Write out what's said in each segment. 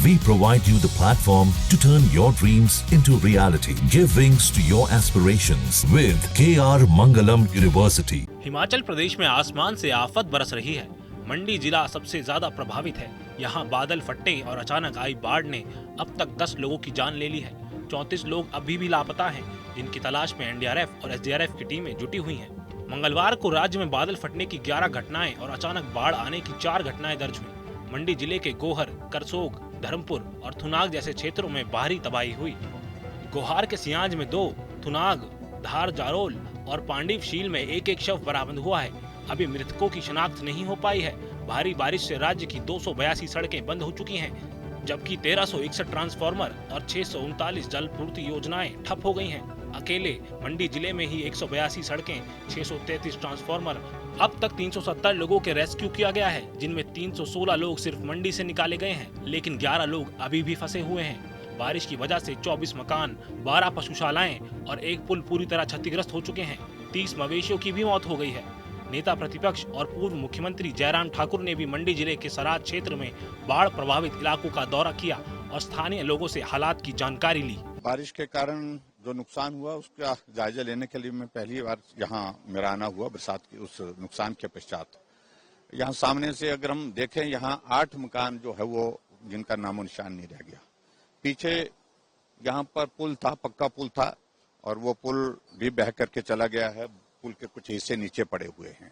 We provide you the platform to turn your dreams into reality. Give wings to your aspirations with KR Mangalam University. Himachal Pradesh में आसमान से आफत बरस रही है। मंडी जिला सबसे ज्यादा प्रभावित है। यहाँ बादल फटे और अचानक आई बाढ़ ने अब तक 10 लोगों की जान ले ली है। 34 लोग अभी भी लापता हैं, जिनकी तलाश में एनडीआरएफ और एसडीआरएफ की टीमें जुटी हुई हैं। मंगलवार को राज्य में बादल फटने की 11 घटनाएं और अचानक बाढ़ आने की 4 घटनाएं दर्ज हुई। मंडी जिले के गोहर, करसोग, धर्मपुर और थुनाग जैसे क्षेत्रों में भारी तबाही हुई। गोहार के सियांज में 2, थुनाग, धार जारोल और पांडिव शील में एक शव बरामद हुआ है। अभी मृतकों की शनाख्त नहीं हो पाई है। भारी बारिश से राज्य की 282 सड़कें बंद हो चुकी हैं, जबकि 1361 ट्रांसफार्मर और 639 जल पूर्ति योजनाएं ठप हो गई हैं। अकेले मंडी जिले में ही 182 सड़कें, 633 ट्रांसफार्मर। अब तक 370 लोगों के रेस्क्यू किया गया है, जिनमें 316 लोग सिर्फ मंडी से निकाले गए हैं, लेकिन 11 लोग अभी भी फंसे हुए हैं। बारिश की वजह से 24 मकान, 12 पशुशालाएं और एक पुल पूरी तरह क्षतिग्रस्त हो चुके हैं। 30 मवेशियों की भी मौत हो गई है। नेता प्रतिपक्ष और पूर्व मुख्यमंत्री जयराम ठाकुर ने भी मंडी जिले के सराज क्षेत्र में बाढ़ प्रभावित इलाकों का दौरा किया और स्थानीय लोगों से हालात की जानकारी ली। बारिश के कारण जो नुकसान हुआ उसका जायजा लेने के लिए मैं पहली बार यहाँ मेरा आना हुआ बरसात के उस नुकसान के पश्चात। यहाँ सामने से अगर हम देखें, यहाँ 8 मकान जो है वो जिनका नामो निशान नहीं रह गया। पीछे यहाँ पर पुल था, पक्का पुल था, और वो पुल भी बह करके चला गया है। पुल के कुछ हिस्से नीचे पड़े हुए हैं।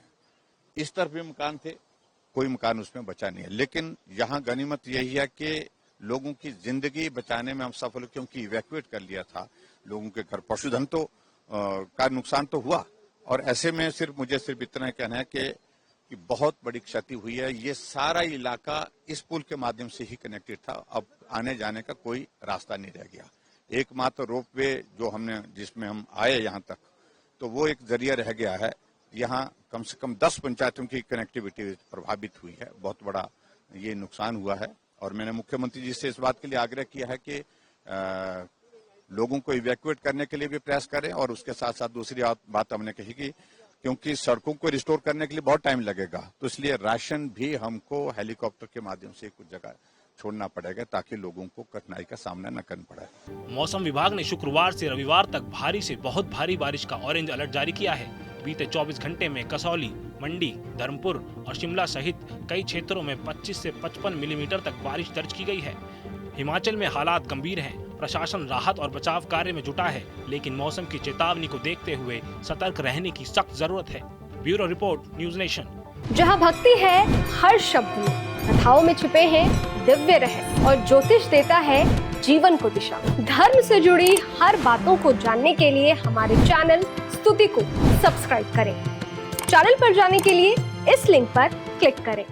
इस तरफ भी मकान थे, कोई मकान उसमें बचा नहीं है। लेकिन यहाँ गनीमत यही है कि लोगों की जिंदगी बचाने में हम सफल, क्योंकि इवैक्यूएट कर लिया था लोगों के घर। पशुधन तो का नुकसान तो हुआ, और ऐसे में मुझे सिर्फ इतना कहना है कि बहुत बड़ी क्षति हुई है। ये सारा इलाका इस पुल के माध्यम से ही कनेक्टेड था। अब आने जाने का कोई रास्ता नहीं रह गया। एकमात्र रोपवे जो जिसमें हम आए यहाँ तक, तो वो एक जरिया रह गया है। यहाँ कम से कम 10 पंचायतों की कनेक्टिविटी प्रभावित हुई है। बहुत बड़ा ये नुकसान हुआ है, और मैंने मुख्यमंत्री जी से इस बात के लिए आग्रह किया है कि लोगों को इवैक्यूएट करने के लिए भी प्रयास करें, और उसके साथ साथ दूसरी बात हमने कही कि क्योंकि सड़कों को रिस्टोर करने के लिए बहुत टाइम लगेगा, तो इसलिए राशन भी हमको हेलीकॉप्टर के माध्यम से कुछ जगह छोड़ना पड़ेगा, ताकि लोगों को कठिनाई का सामना न करना पड़े। मौसम विभाग ने शुक्रवार से रविवार तक भारी से बहुत भारी बारिश का ऑरेंज अलर्ट जारी किया है। बीते 24 घंटे में कसौली, मंडी, धर्मपुर और शिमला सहित कई क्षेत्रों में 25 से 55 मिलीमीटर तक बारिश दर्ज की गई है। हिमाचल में हालात गंभीर हैं। प्रशासन राहत और बचाव कार्य में जुटा है, लेकिन मौसम की चेतावनी को देखते हुए सतर्क रहने की सख्त जरूरत है। Bureau report, news nation. जहां भक्ति है हर शब्द में, कथाओं में छिपे हैं दिव्य रहस्य, और ज्योतिष देता है जीवन को दिशा। धर्म से जुड़ी हर बातों को जानने के लिए हमारे चैनल स्तुति को सब्सक्राइब करें। चैनल पर जाने के लिए इस लिंक पर क्लिक करें।